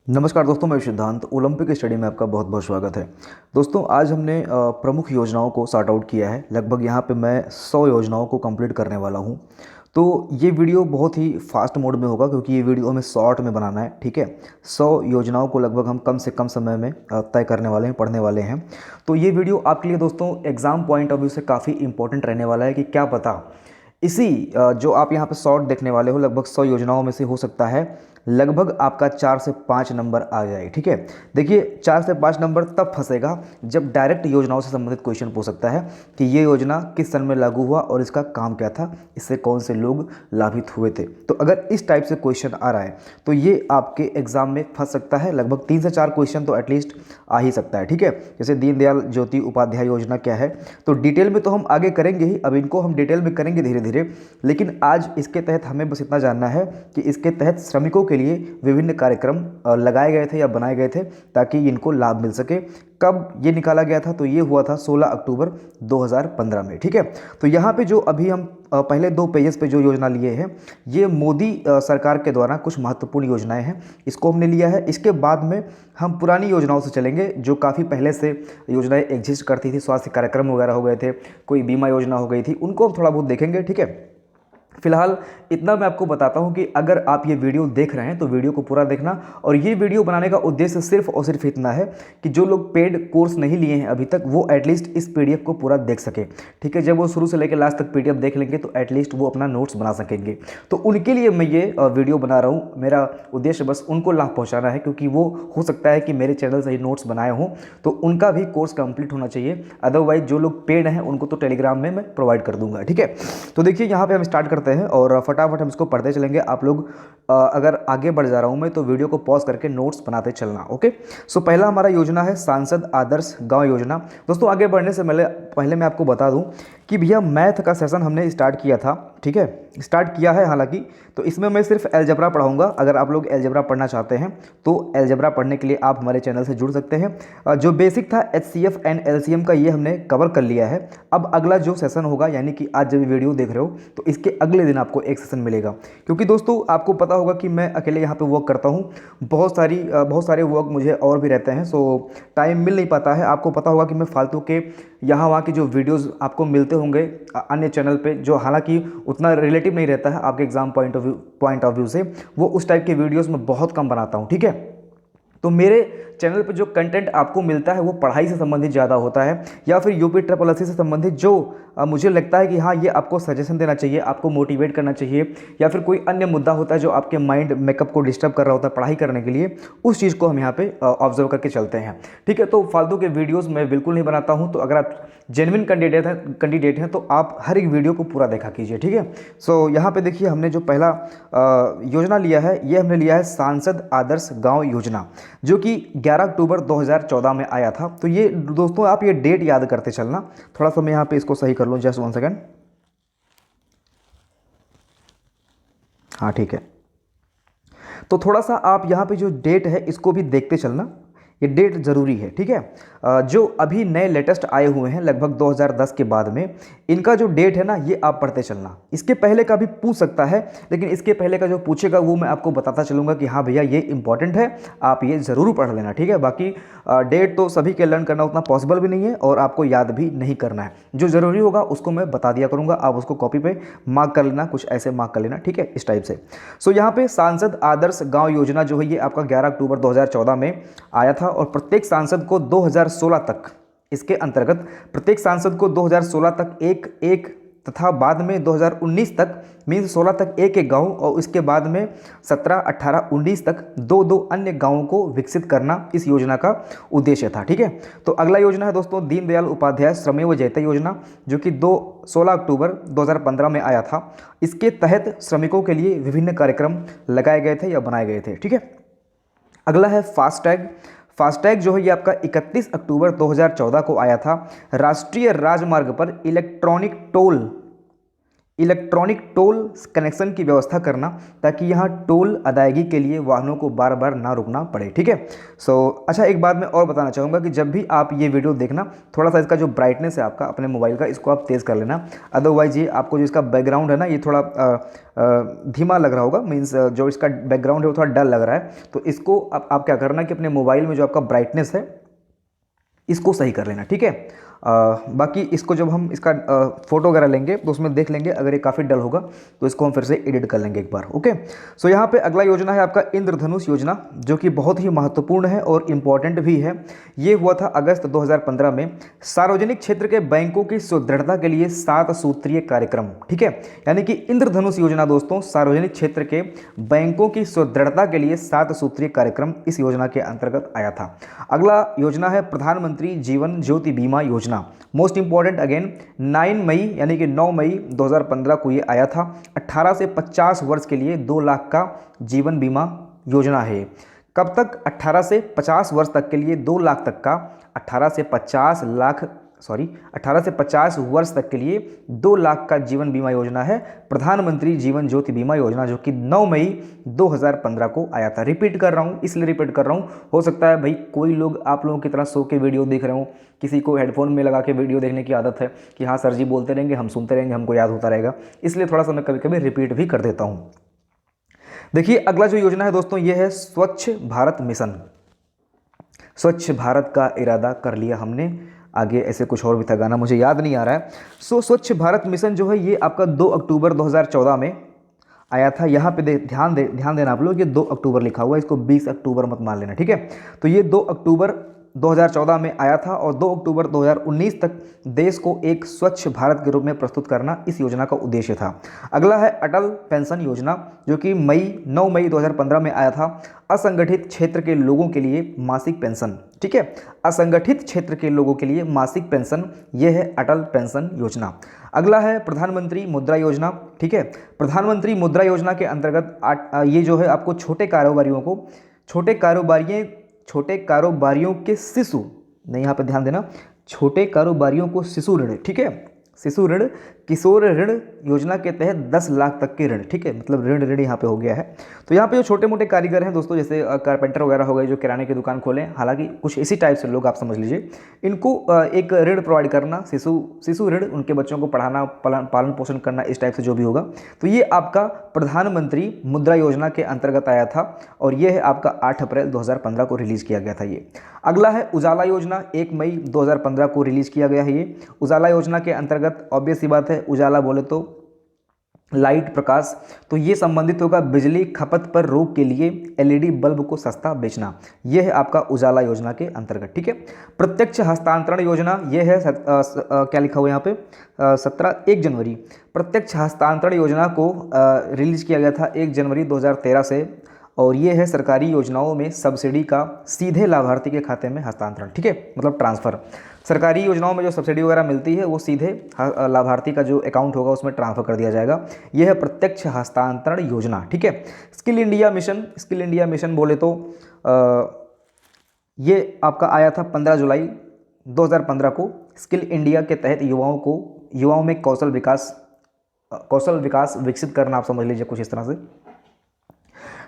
नमस्कार दोस्तों, मैं सिद्धांत ओलंपिक स्टडी में आपका बहुत बहुत स्वागत है। दोस्तों, आज हमने प्रमुख योजनाओं को सॉर्ट आउट किया है। लगभग यहाँ पे मैं 100 योजनाओं को कंप्लीट करने वाला हूँ। तो ये वीडियो बहुत ही फास्ट मोड में होगा क्योंकि ये वीडियो हमें शॉर्ट में बनाना है। ठीक है, 100 योजनाओं को लगभग हम कम से कम समय में तय करने वाले हैं, पढ़ने वाले हैं। तो ये वीडियो आपके लिए दोस्तों एग्ज़ाम पॉइंट ऑफ व्यू से काफ़ी इंपॉर्टेंट रहने वाला है कि क्या पता इसी जो आप यहाँ पे शॉर्ट देखने वाले हो, लगभग 100 योजनाओं में से हो सकता है लगभग आपका 4 से 5 नंबर आ जाए। ठीक है, देखिए 4 से 5 नंबर तब फंसेगा जब डायरेक्ट योजनाओं से संबंधित क्वेश्चन पूछ सकता है कि ये योजना किस सन में लागू हुआ और इसका काम क्या था, इससे कौन से लोग लाभित हुए थे। तो अगर इस टाइप से क्वेश्चन आ रहा है तो ये आपके एग्जाम में फंस सकता है। लगभग 3 से 4 क्वेश्चन तो एटलीस्ट आ ही सकता है। ठीक है, जैसे दीनदयाल ज्योति उपाध्याय योजना क्या है, तो डिटेल में तो हम आगे करेंगे ही, अब इनको हम डिटेल में करेंगे धीरे धीरे। लेकिन आज इसके तहत हमें बस इतना जानना है कि इसके तहत श्रमिकों के लिए विभिन्न कार्यक्रम लगाए गए थे या बनाए गए थे ताकि इनको लाभ मिल सके। कब ये निकाला गया था, तो ये हुआ था 16 अक्टूबर 2015 में। ठीक है, तो यहाँ पे जो अभी हम पहले 2 पेजेस पे जो योजना लिए हैं, ये मोदी सरकार के द्वारा कुछ महत्वपूर्ण योजनाएं हैं, इसको हमने लिया है। इसके बाद में हम पुरानी योजनाओं से चलेंगे जो काफ़ी पहले से योजनाएं एग्जिस्ट करती थी, स्वास्थ्य कार्यक्रम वगैरह हो गए थे, कोई बीमा योजना हो गई थी, उनको हम थोड़ा बहुत देखेंगे। ठीक है, फिलहाल इतना मैं आपको बताता हूं कि अगर आप ये वीडियो देख रहे हैं तो वीडियो को पूरा देखना। और ये वीडियो बनाने का उद्देश्य सिर्फ और सिर्फ इतना है कि जो लोग पेड कोर्स नहीं लिए हैं अभी तक, वो एटलीस्ट इस पीडीएफ को पूरा देख सके। ठीक है, जब वो शुरू से लेकर लास्ट तक पीडीएफ देख लेंगे तो एटलीस्ट वो अपना नोट्स बना सकेंगे। तो उनके लिए मैं ये वीडियो बना रहा हूँ। मेरा उद्देश्य बस उनको लाभ पहुँचाना है, क्योंकि वो हो सकता है कि मेरे चैनल से ही नोट्स बनाए हों तो उनका भी कोर्स कंप्लीट होना चाहिए। अदरवाइज जो लोग पेड हैं उनको तो टेलीग्राम में मैं प्रोवाइड कर दूंगा। ठीक है, तो देखिए यहाँ पे हम स्टार्ट करते हैं और फटाफट हम इसको पढ़ते चलेंगे। आप लोग अगर आगे बढ़ जा रहा हूं मैं तो वीडियो को पॉज करके नोट्स बनाते चलना। ओके, सो पहला हमारा योजना है सांसद आदर्श गांव योजना। दोस्तों, आगे बढ़ने से पहले मैं आपको बता दूं कि भैया मैथ का सेशन हमने स्टार्ट किया था। ठीक है, स्टार्ट किया है हालांकि, तो इसमें मैं सिर्फ अलजेब्रा पढ़ाऊंगा। अगर आप लोग अलजेब्रा पढ़ना चाहते हैं तो अलजेब्रा पढ़ने के लिए आप हमारे चैनल से जुड़ सकते हैं। जो बेसिक था एचसीएफ एंड एलसीएम का, ये हमने कवर कर लिया है। अब अगला जो सेशन होगा, यानी कि आज जब वीडियो देख रहे हो तो इसके अगले दिन आपको एक सेशन मिलेगा। क्योंकि दोस्तों आपको पता होगा कि मैं अकेले यहाँ पे वर्क करता हूँ, बहुत सारे वर्क मुझे और भी रहते हैं, सो टाइम मिल नहीं पाता है। आपको पता होगा कि मैं फालतू के यहाँ वहाँ की जो वीडियोस आपको मिलते होंगे अन्य चैनल पे, जो हालांकि उतना रिलेटिव नहीं रहता है आपके एग्जाम पॉइंट ऑफ व्यू से, वो उस टाइप के वीडियोस मैं बहुत कम बनाता हूँ। ठीक है, तो मेरे चैनल पर जो कंटेंट आपको मिलता है वो पढ़ाई से संबंधित ज़्यादा होता है, या फिर यूपी ट्रिपल एससी से संबंधित जो मुझे लगता है कि हाँ ये आपको सजेशन देना चाहिए, आपको मोटिवेट करना चाहिए, या फिर कोई अन्य मुद्दा होता है जो आपके माइंड मेकअप को डिस्टर्ब कर रहा होता है पढ़ाई करने के लिए, उस चीज़ को हम यहाँ पे ऑब्जर्व करके चलते हैं। ठीक है, तो फालतू के वीडियोज़ मैं बिल्कुल नहीं बनाता हूँ। तो अगर आप जेन्युइन कैंडिडेट हैं तो आप हर एक वीडियो को पूरा देखा कीजिए। ठीक है, सो यहाँ पे देखिए हमने जो पहला योजना लिया है, ये हमने लिया है सांसद आदर्श गाँव योजना, जो कि 11 अक्टूबर 2014 में आया था। तो ये दोस्तों आप ये डेट याद करते चलना। थोड़ा सा मैं यहाँ पे इसको सही कर लूँ, जस्ट 1 सेकेंड। हाँ ठीक है, तो थोड़ा सा आप यहाँ पे जो डेट है इसको भी देखते चलना, ये डेट ज़रूरी है। ठीक है, जो अभी नए लेटेस्ट आए हुए हैं लगभग 2010 के बाद में, इनका जो डेट है ना ये आप पढ़ते चलना। इसके पहले का भी पूछ सकता है, लेकिन इसके पहले का जो पूछेगा वो मैं आपको बताता चलूँगा कि हाँ भैया ये इंपॉर्टेंट है, आप ये ज़रूर पढ़ लेना। ठीक है, बाकी डेट तो सभी के लर्न करना उतना पॉसिबल भी नहीं है और आपको याद भी नहीं करना है। जो ज़रूरी होगा उसको मैं बता दिया करूँगा, आप उसको कॉपी पे मार्क कर लेना, कुछ ऐसे मार्क कर लेना। ठीक है, इस टाइप से। सो यहाँ पे सांसद आदर्श गाँव योजना जो है ये आपका 11 अक्टूबर 2014 में आया था और प्रत्येक सांसद को 2016 तक, इसके अंतर्गत प्रत्येक सांसद को 2016 तक एक तथा बाद में 2019 तक मीन्स 16 तक एक गांव और इसके बाद में 17, 18, 19 तक दो अन्य गांवों को विकसित करना इस योजना का उद्देश्य था। ठीक है, तो अगला योजना है दोस्तों दीनदयाल उपाध्याय श्रमेव जयते योजना, जो कि 16 अक्टूबर 2015 में आया था। इसके तहत श्रमिकों के लिए विभिन्न कार्यक्रम लगाए गए थे या बनाए गए थे। ठीक है, अगला है फास्टैग। फास्टैग जो है ये आपका 31 अक्टूबर 2014 को आया था। राष्ट्रीय राजमार्ग पर इलेक्ट्रॉनिक टोल कनेक्शन की व्यवस्था करना, ताकि यहाँ टोल अदायगी के लिए वाहनों को बार बार ना रुकना पड़े। ठीक है। अच्छा, एक बात मैं और बताना चाहूँगा कि जब भी आप ये वीडियो देखना, थोड़ा सा इसका जो ब्राइटनेस है आपका अपने मोबाइल का, इसको आप तेज़ कर लेना। अदरवाइज ये आपको जो इसका बैकग्राउंड है ना, ये थोड़ा धीमा लग रहा होगा, मीन्स जो इसका बैकग्राउंड है वो थोड़ा डल लग रहा है। तो इसको आप क्या करना कि अपने मोबाइल में जो आपका ब्राइटनेस है इसको सही कर लेना। ठीक है। बाकी इसको जब हम इसका फोटो वगैरह लेंगे तो उसमें देख लेंगे, अगर ये काफ़ी डल होगा तो इसको हम फिर से एडिट कर लेंगे एक बार। ओके। यहाँ पे अगला योजना है आपका इंद्रधनुष योजना, जो कि बहुत ही महत्वपूर्ण है और इम्पॉर्टेंट भी है। ये हुआ था अगस्त 2015 में। सार्वजनिक क्षेत्र के बैंकों की सुदृढ़ता के लिए 7 सूत्रीय कार्यक्रम। ठीक है। यानी कि इंद्रधनुष योजना दोस्तों सार्वजनिक क्षेत्र के बैंकों की सुदृढ़ता के लिए 7 सूत्रीय कार्यक्रम इस योजना के अंतर्गत आया था। अगला योजना है प्रधानमंत्री जीवन ज्योति बीमा योजना। मोस्ट इंपॉर्टेंट अगेन, 9 मई यानी कि 9 मई 2015 को ये आया था। 18 से 50 वर्ष के लिए 2 लाख का जीवन बीमा योजना है। कब तक? 18 से 50 वर्ष तक के लिए 2 लाख तक का, 18 से 50 वर्ष तक के लिए 2 लाख का जीवन बीमा योजना है प्रधानमंत्री जीवन ज्योति बीमा योजना, जो कि 9 मई 2015 को आया था। रिपीट कर रहा हूँ, इसलिए रिपीट कर रहा हूँ, हो सकता है भाई कोई लोग आप लोगों की तरह सो के वीडियो देख रहे हो, किसी को हेडफोन में लगा के वीडियो देखने की आदत है कि हाँ सर जी बोलते रहेंगे, हम सुनते रहेंगे, हमको याद होता रहेगा, इसलिए थोड़ा सा मैं कभी कभी रिपीट भी कर देता हूँ। देखिए अगला जो योजना है दोस्तों, ये है स्वच्छ भारत मिशन। स्वच्छ भारत का इरादा कर लिया हमने, आगे ऐसे कुछ और भी था गाना, मुझे याद नहीं आ रहा है। स्वच्छ भारत मिशन जो है ये आपका 2 अक्टूबर 2014 में आया था। यहाँ पे ध्यान देना आप लोग, ये 2 अक्टूबर लिखा हुआ है, इसको 20 अक्टूबर मत मान लेना। ठीक है। तो ये 2 अक्टूबर 2014 में आया था और 2 अक्टूबर 2019 तक देश को एक स्वच्छ भारत के रूप में प्रस्तुत करना इस योजना का उद्देश्य था। अगला है अटल पेंशन योजना, जो कि 9 मई 2015 में आया था। असंगठित क्षेत्र के लोगों के लिए मासिक पेंशन। ठीक है। असंगठित क्षेत्र के लोगों के लिए मासिक पेंशन, यह है अटल पेंशन योजना। अगला है प्रधानमंत्री मुद्रा योजना। ठीक है। प्रधानमंत्री मुद्रा योजना के अंतर्गत ये जो है आपको छोटे कारोबारियों के शिशु, नहीं यहाँ पे ध्यान देना, छोटे कारोबारियों को शिशु ऋण, ठीक है, शिशु ऋण, किशोर ऋण योजना के तहत 10 लाख तक के ऋण। ठीक है। मतलब ऋण यहाँ पे हो गया है। तो यहाँ पे जो छोटे मोटे कारीगर हैं दोस्तों, जैसे कारपेंटर वगैरह हो गए, जो किराने की दुकान खोलें, हालांकि कुछ इसी टाइप से लोग, आप समझ लीजिए, इनको एक ऋण प्रोवाइड करना, शिशु ऋण, उनके बच्चों को पढ़ाना, पालन पोषण करना, इस टाइप से जो भी होगा, तो ये आपका प्रधानमंत्री मुद्रा योजना के अंतर्गत आया था और ये है आपका 8 अप्रैल 2015 को रिलीज़ किया गया था ये। अगला है उजाला योजना, 1 मई 2015 को रिलीज़ किया गया है ये। उजाला योजना के अंतर्गत ऑब्वियस सी बात है, उजाला बोले तो लाइट, प्रकाश, तो ये संबंधित होगा बिजली खपत पर रोक के लिए एलईडी बल्ब को सस्ता बेचना, यह है आपका उजाला योजना के अंतर्गत। ठीक है। प्रत्यक्ष हस्तांतरण योजना, यह है क्या लिखा हुआ है यहाँ पे, 1 जनवरी। प्रत्यक्ष हस्तांतरण योजना को रिलीज किया गया था 1 जनवरी 2013 से, और ये है सरकारी योजनाओं में सब्सिडी का सीधे लाभार्थी के खाते में हस्तांतरण। ठीक है। मतलब ट्रांसफ़र, सरकारी योजनाओं में जो सब्सिडी वगैरह मिलती है वो सीधे लाभार्थी का जो अकाउंट होगा उसमें ट्रांसफ़र कर दिया जाएगा। यह है प्रत्यक्ष हस्तांतरण योजना। ठीक है। स्किल इंडिया मिशन बोले तो ये आपका आया था 15 जुलाई 2015 को। स्किल इंडिया के तहत युवाओं में कौशल विकास विकसित करना, आप समझ लीजिए कुछ इस तरह से।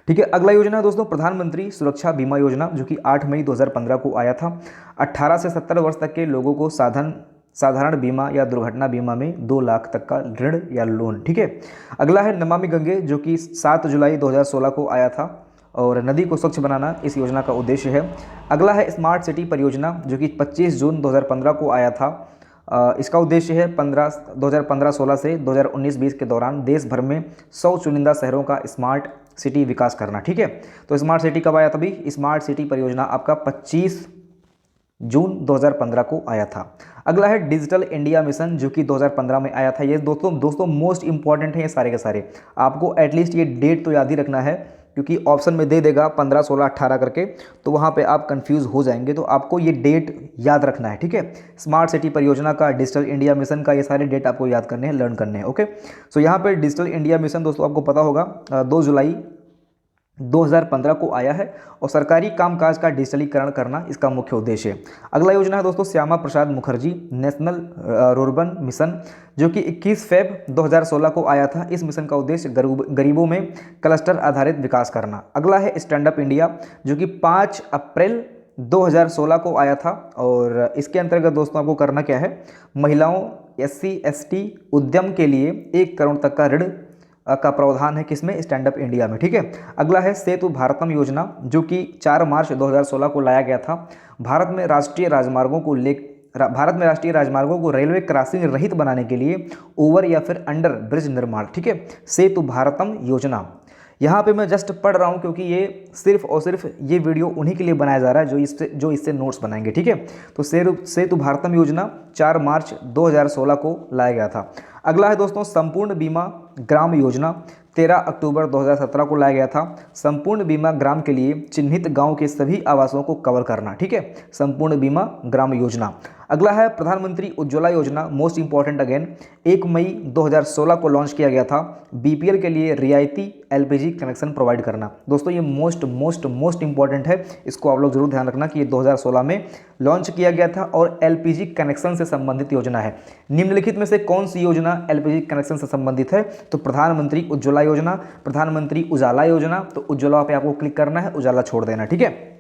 ठीक है। अगला योजना है दोस्तों प्रधानमंत्री सुरक्षा बीमा योजना, जो कि 8 मई 2015 को आया था। 18 से 70 वर्ष तक के लोगों को साधारण बीमा या दुर्घटना बीमा में 2 लाख तक का ऋण या लोन। ठीक है। अगला है नमामि गंगे, जो कि 7 जुलाई 2016 को आया था और नदी को स्वच्छ बनाना इस योजना का उद्देश्य है। अगला है स्मार्ट सिटी परियोजना, जो कि 25 जून 2015 को आया था। इसका उद्देश्य है 2015-16 से 2019-20 के दौरान देश भर में 100 चुनिंदा शहरों का स्मार्ट सिटी विकास करना। ठीक है। तो स्मार्ट सिटी कब आया? तभी स्मार्ट सिटी परियोजना आपका 25 जून 2015 को आया था। अगला है डिजिटल इंडिया मिशन, जो कि 2015 में आया था। ये दोस्तों मोस्ट इंपॉर्टेंट है ये सारे के सारे। आपको एटलीस्ट ये डेट तो याद ही रखना है, क्योंकि ऑप्शन में दे देगा 15, 16, 18 करके, तो वहाँ पे आप कंफ्यूज हो जाएंगे। तो आपको ये डेट याद रखना है। ठीक है। स्मार्ट सिटी परियोजना का, डिजिटल इंडिया मिशन का, ये सारे डेट आपको याद करने हैं, लर्न करने हैं। ओके। सो यहाँ पे डिजिटल इंडिया मिशन दोस्तों आपको पता होगा 2 जुलाई 2015 को आया है और सरकारी कामकाज का डिजिटलीकरण करना इसका मुख्य उद्देश्य है। अगला योजना है दोस्तों Shyama Prasad Mukherjee national rurban mission, जो कि 21 फेब 2016 को आया था। इस मिशन का उद्देश्य गरीबों में क्लस्टर आधारित विकास करना। अगला है स्टैंड अप इंडिया, जो कि 5 अप्रैल 2016 को आया था और इसके अंतर्गत दोस्तों आपको करना क्या है, महिलाओं SC ST उद्यम के लिए 1 करोड़ तक का ऋण का प्रावधान है किसमें, स्टैंड अप इंडिया में। ठीक है। अगला है सेतु भारतम योजना, जो कि 4 मार्च 2016 को लाया गया था। भारत में राष्ट्रीय राजमार्गों को रेलवे क्रॉसिंग रहित बनाने के लिए ओवर या फिर अंडर ब्रिज निर्माण। ठीक है, सेतु भारतम योजना। यहाँ पे मैं जस्ट पढ़ रहा हूँ क्योंकि ये सिर्फ और सिर्फ ये वीडियो उन्हीं के लिए बनाया जा रहा है जो इससे नोट्स बनाएंगे। ठीक है, तो सेतु भारतम योजना 4 मार्च 2016 को लाया गया था। अगला है दोस्तों संपूर्ण बीमा ग्राम योजना, 13 अक्टूबर 2017 को लाया गया था। संपूर्ण बीमा ग्राम के लिए चिन्हित गांव के सभी आवासों को कवर करना। ठीक है, संपूर्ण बीमा ग्राम योजना। अगला है प्रधानमंत्री उज्ज्वला योजना, मोस्ट इंपॉर्टेंट अगेन, 1 मई 2016 को लॉन्च किया गया था। BPL के लिए रियायती LPG कनेक्शन प्रोवाइड करना। दोस्तों ये मोस्ट इंपॉर्टेंट है, इसको आप लोग जरूर ध्यान रखना कि ये 2016 में लॉन्च किया गया था और LPG कनेक्शन से संबंधित योजना है। निम्नलिखित में से कौन सी योजना LPG कनेक्शन से संबंधित है, तो प्रधानमंत्री उज्ज्वला योजना, प्रधानमंत्री उजाला योजना। तो उज्ज्वला पे आपको क्लिक करना है, उजाला छोड़ देना। ठीक है।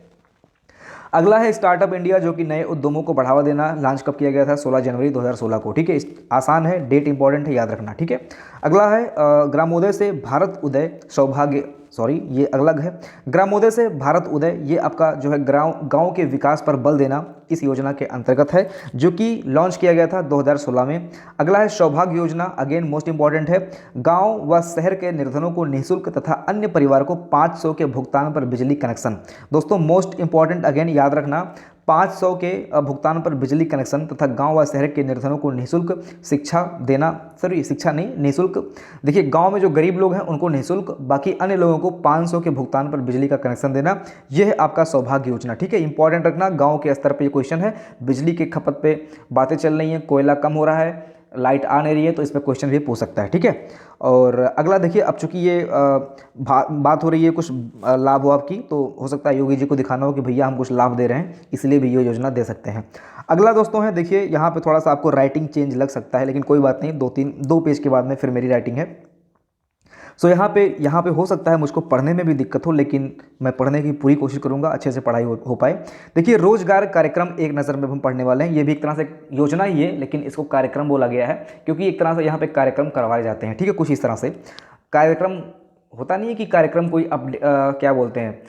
अगला है स्टार्टअप इंडिया, जो कि नए उद्यमों को बढ़ावा देना। लॉन्च कब किया गया था, 16 जनवरी 2016 को। ठीक है, आसान है, डेट इंपॉर्टेंट है, याद रखना। ठीक है। अगला है ग्रामोदय से भारत उदय सौभाग्य, सॉरी ये अलग है। ग्रामोदय से भारत उदय, ये आपका जो है गांव के विकास पर बल देना इस योजना के अंतर्गत है, जो कि लॉन्च किया गया था 2016 में। अगला है सौभाग्य योजना, अगेन मोस्ट इंपॉर्टेंट है। गांव व शहर के निर्धनों को निःशुल्क तथा अन्य परिवार को 500 के भुगतान पर बिजली कनेक्शन। दोस्तों मोस्ट इंपॉर्टेंट अगेन याद रखना, 500 के भुगतान पर बिजली कनेक्शन तथा गांव व शहर के निर्धनों को निःशुल्क शिक्षा देना। सॉरी शिक्षा नहीं, निःशुल्क। देखिए गांव में जो गरीब लोग हैं उनको निःशुल्क, बाकी अन्य लोगों को 500 के भुगतान पर बिजली का कनेक्शन देना, यह है आपका सौभाग्य योजना। ठीक है, इंपॉर्टेंट रखना, गांव के स्तर पे ये क्वेश्चन है। बिजली के खपत पे बातें चल रही हैं, कोयला कम हो रहा है, लाइट आ नहीं रही है, तो इस पर क्वेश्चन भी पूछ सकता है। ठीक है। और अगला देखिए, अब चूंकि ये बात हो रही है कुछ लाभ वाभ की, तो हो सकता है योगी जी को दिखाना हो कि भैया हम कुछ लाभ दे रहे हैं, इसलिए भी ये योजना दे सकते हैं। अगला दोस्तों है, देखिए यहाँ पे थोड़ा सा आपको राइटिंग चेंज लग सकता है, लेकिन कोई बात नहीं, 2 पेज के बाद में फिर मेरी राइटिंग है। सो यहाँ पे हो सकता है मुझको पढ़ने में भी दिक्कत हो, लेकिन मैं पढ़ने की पूरी कोशिश करूँगा, अच्छे से पढ़ाई हो पाए। देखिए रोजगार कार्यक्रम एक नज़र में हम पढ़ने वाले हैं। ये भी एक तरह से योजना ही है, लेकिन इसको कार्यक्रम बोला गया है क्योंकि एक तरह से यहाँ पे कार्यक्रम करवाए जाते हैं। ठीक है, कुछ इस तरह से कार्यक्रम होता नहीं है कि कार्यक्रम कोई क्या बोलते हैं,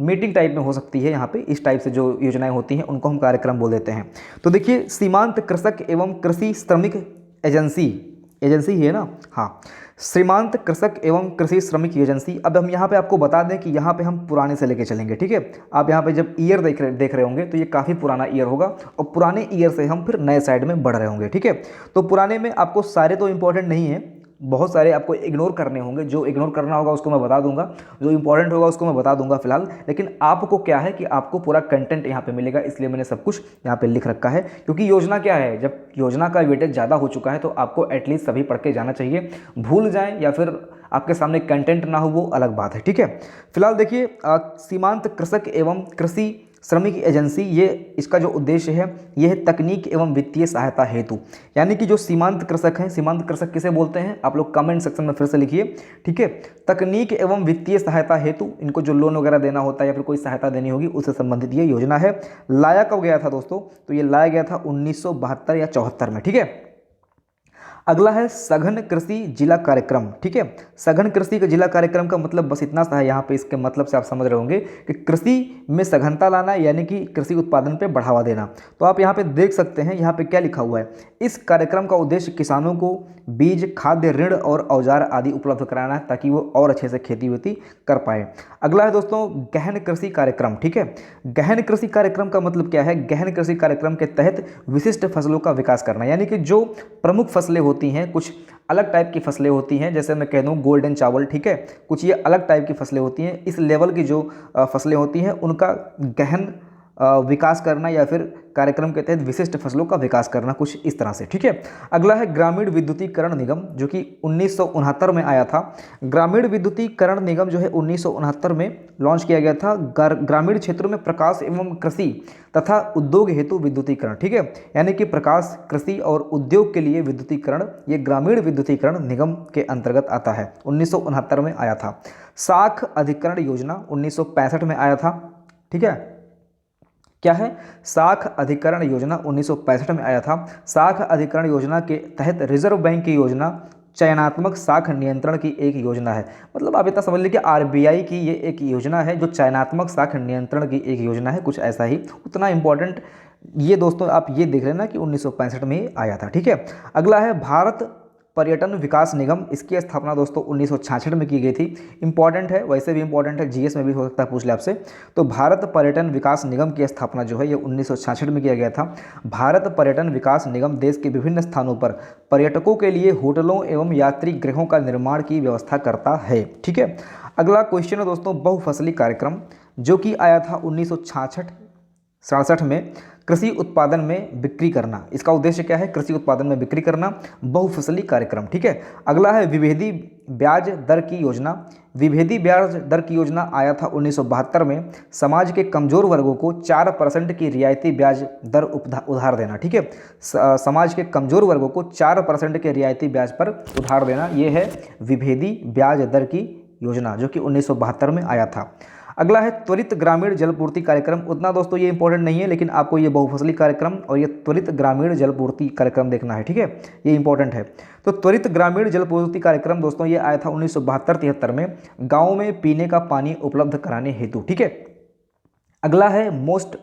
मीटिंग टाइप में हो सकती है। यहाँ पे इस टाइप से जो योजनाएं होती हैं उनको हम कार्यक्रम बोल देते हैं। तो देखिए सीमांत कृषक एवं कृषि श्रमिक एजेंसी ही है ना, हाँ, सीमांत कृषक एवं कृषि श्रमिक एजेंसी। अब हम यहाँ पे आपको बता दें कि यहाँ पे हम पुराने से लेके चलेंगे। ठीक है, आप यहाँ पे जब ईयर देख रहे होंगे तो ये काफ़ी पुराना ईयर होगा और पुराने ईयर से हम फिर नए साइड में बढ़ रहे होंगे। ठीक है, तो पुराने में आपको सारे तो इंपॉर्टेंट नहीं है, बहुत सारे आपको इग्नोर करने होंगे। जो इग्नोर करना होगा उसको मैं बता दूंगा, जो इंपॉर्टेंट होगा उसको मैं बता दूंगा फिलहाल। लेकिन आपको क्या है कि आपको पूरा कंटेंट यहाँ पे मिलेगा, इसलिए मैंने सब कुछ यहाँ पे लिख रखा है। क्योंकि योजना क्या है, जब योजना का वेटेज ज़्यादा हो चुका है तो आपको एटलीस्ट सभी पढ़ के जाना चाहिए। भूल जाएं या फिर आपके सामने कंटेंट ना हो वो अलग बात है। ठीक है, फिलहाल देखिए सीमांत कृषक एवं कृषि श्रमिक एजेंसी, ये इसका जो उद्देश्य है यह है तकनीक एवं वित्तीय सहायता हेतु। यानी कि जो सीमांत कृषक हैं, सीमांत कृषक किसे बोलते हैं आप लोग कमेंट सेक्शन में फिर से लिखिए। ठीक है, तकनीक एवं वित्तीय सहायता हेतु, इनको जो लोन वगैरह देना होता है या फिर कोई सहायता देनी होगी उससे संबंधित ये योजना है। लाया कब गया था दोस्तों, तो ये लाया गया था 1972 या 74 में। ठीक है, अगला है सघन कृषि जिला कार्यक्रम। ठीक है, सघन कृषि का जिला कार्यक्रम का मतलब बस इतना सा है, यहाँ पे इसके मतलब से आप समझ रहे होंगे कि कृषि में सघनता लाना, यानी कि कृषि उत्पादन पे बढ़ावा देना। तो आप यहाँ पे देख सकते हैं, यहाँ पे क्या लिखा हुआ है, इस कार्यक्रम का उद्देश्य किसानों को बीज, खाद्य, ऋण और औजार आदि उपलब्ध कराना है ताकि वो और अच्छे से खेती वेती कर पाए। अगला है दोस्तों गहन कृषि कार्यक्रम। ठीक है, गहन कृषि कार्यक्रम का मतलब क्या है, गहन कृषि कार्यक्रम के तहत विशिष्ट फसलों का विकास करना, यानी कि जो प्रमुख फसलें होती हैं, कुछ अलग टाइप की फसलें होती हैं, जैसे मैं कह दूं गोल्डन चावल। ठीक है, कुछ ये अलग टाइप की फसलें होती हैं, इस लेवल की जो फसलें होती हैं उनका गहन विकास करना या फिर कार्यक्रम के तहत विशिष्ट फसलों का विकास करना, कुछ इस तरह से। ठीक है, अगला है ग्रामीण विद्युतीकरण निगम, जो कि 1969 में आया था। ग्रामीण विद्युतीकरण निगम जो है 1969 में लॉन्च किया गया था। ग्रामीण क्षेत्रों में प्रकाश एवं कृषि तथा उद्योग हेतु विद्युतीकरण। ठीक है, यानी कि प्रकाश, कृषि और उद्योग के लिए विद्युतीकरण, ये ग्रामीण विद्युतीकरण निगम के अंतर्गत आता है। 1969 में आया था। साख अधिकरण योजना 1965 में आया था। ठीक है, क्या है? साख अधिकरण योजना 1965 में आया था। साख अधिकरण योजना के तहत रिजर्व बैंक की योजना चयनात्मक साख नियंत्रण की एक योजना है। मतलब आप इतना समझ लीजिए कि आरबीआई की ये एक योजना है जो चयनात्मक साख नियंत्रण की एक योजना है, कुछ ऐसा ही। उतना इंपॉर्टेंट ये दोस्तों आप ये देख लेना कि 1965 में ये आया था। ठीक है, अगला है भारत पर्यटन विकास निगम। इसकी स्थापना दोस्तों 1966 में की गई थी। इंपॉर्टेंट है, वैसे भी इंपॉर्टेंट है, जीएस में भी हो सकता है पूछ ले आपसे। तो भारत पर्यटन विकास निगम की स्थापना जो है ये 1966 में किया गया था। भारत पर्यटन विकास निगम देश के विभिन्न स्थानों पर पर्यटकों के लिए होटलों एवं यात्री गृहों का निर्माण की व्यवस्था करता है। ठीक है, अगला क्वेश्चन है दोस्तों बहुफसली कार्यक्रम, जो कि आया था 1966 में। कृषि उत्पादन में बिक्री करना, इसका उद्देश्य क्या है? कृषि उत्पादन में बिक्री करना, बहुफसली कार्यक्रम। ठीक है, अगला है विभेदी ब्याज दर की योजना। विभेदी ब्याज दर की योजना आया था 1972 में। समाज के कमजोर वर्गों को 4% की रियायती ब्याज दर उधार देना। ठीक है, समाज के कमजोर वर्गों को 4% के रियायती ब्याज पर उधार देना, यह है विभेदी ब्याज दर की योजना, जो कि 1972 में आया था। अगला है त्वरित ग्रामीण जलपूर्ति कार्यक्रम। उतना दोस्तों ये इंपॉर्टेंट नहीं है, लेकिन आपको ये बहुफसली कार्यक्रम और ये त्वरित ग्रामीण जलपूर्ति कार्यक्रम देखना है। ठीक है, ये इंपॉर्टेंट है। तो त्वरित ग्रामीण जलपूर्ति कार्यक्रम दोस्तों ये आया था 1972-73 में, गाँव में पीने का पानी उपलब्ध कराने हेतु। ठीक है, अगला है most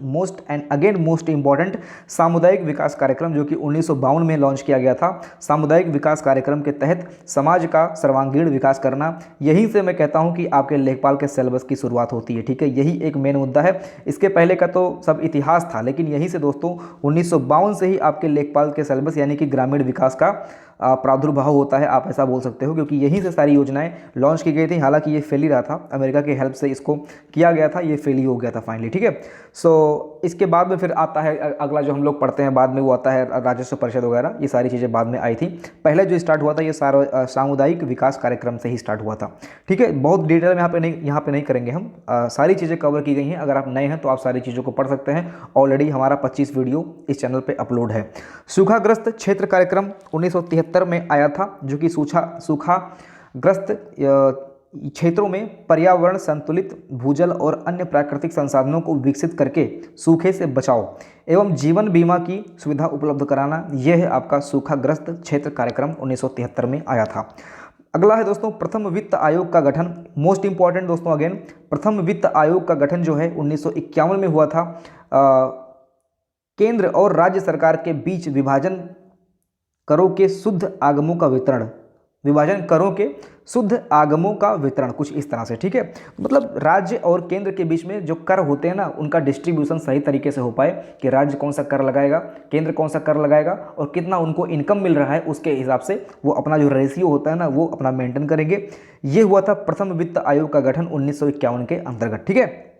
and again most important सामुदायिक विकास कार्यक्रम, जो कि 1952 में लॉन्च किया गया था। सामुदायिक विकास कार्यक्रम के तहत समाज का सर्वांगीण विकास करना, यहीं से मैं कहता हूं कि आपके लेखपाल के सिलेबस की शुरुआत होती है। ठीक है, यही एक मेन मुद्दा है। इसके पहले का तो सब इतिहास था, लेकिन यहीं से दोस्तों 1952 से ही आपके लेखपाल के सिलेबस यानी कि ग्रामीण विकास का प्रादुर्भाव होता है, आप ऐसा बोल सकते हो, क्योंकि यहीं से सारी योजनाएं लॉन्च की गई थी। हालांकि ये फेल ही रहा था, अमेरिका की हेल्प से इसको किया गया था, ये फेल ही हो गया था फाइनली। ठीक है, सो इसके बाद में फिर आता है अगला जो हम लोग पढ़ते हैं बाद में, वो आता है राजस्व परिषद वगैरह। ये सारी चीज़ें बाद में आई थी। पहले जो स्टार्ट हुआ था ये सामुदायिक विकास कार्यक्रम से ही स्टार्ट हुआ था। ठीक है, बहुत डिटेल में यहाँ पे नहीं करेंगे हम, सारी चीज़ें कवर की गई हैं। अगर आप नए हैं तो आप सारी चीज़ों को पढ़ सकते हैं। ऑलरेडी हमारा 25 वीडियो इस चैनल पर अपलोड है। सूखाग्रस्त क्षेत्र कार्यक्रम 1973 में आया था, जो कि सूखाग्रस्त क्षेत्रों में पर्यावरण संतुलित भूजल और अन्य प्राकृतिक संसाधनों को विकसित करके सूखे से बचाव एवं जीवन बीमा की सुविधा उपलब्ध कराना, यह है आपका सूखाग्रस्त क्षेत्र कार्यक्रम 1973 में आया था। अगला है दोस्तों प्रथम वित्त आयोग का गठन। मोस्ट इंपॉर्टेंट दोस्तों अगेन, प्रथम वित्त आयोग का गठन जो है 1951 में हुआ था। केंद्र और राज्य सरकार के बीच विभाजन करों के शुद्ध आगमों का वितरण, कुछ इस तरह से। ठीक है, मतलब राज्य और केंद्र के बीच में जो कर होते हैं ना, उनका डिस्ट्रीब्यूशन सही तरीके से हो पाए कि राज्य कौन सा कर लगाएगा, केंद्र कौन सा कर लगाएगा और कितना उनको इनकम मिल रहा है, उसके हिसाब से वो अपना जो रेशियो होता है ना वो अपना मेंटेन करेंगे। ये हुआ था प्रथम वित्त आयोग का गठन 1951 के अंतर्गत। ठीक है